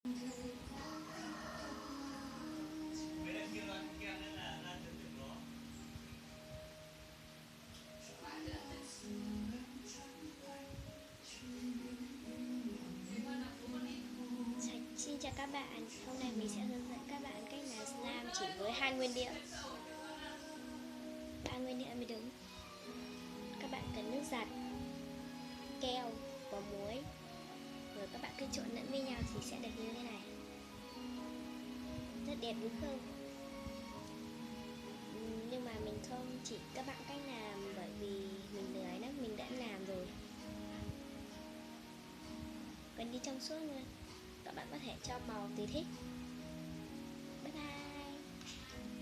Xin chào các bạn, hôm nay mình sẽ hướng dẫn các bạn cách làm slime chỉ với 2 nguyên liệu. 3 nguyên liệu mới đúng. Các bạn cần nước giặt, keo và muối. Rồi các bạn cứ trộn lẫn với nhau thì sẽ được như thế này. Rất đẹp đúng không? Nhưng mà mình không chỉ các bạn cách làm bởi vì mình lười lắm, mình đã làm rồi. Gần đi trong suốt luôn. Các bạn có thể cho màu tùy thích.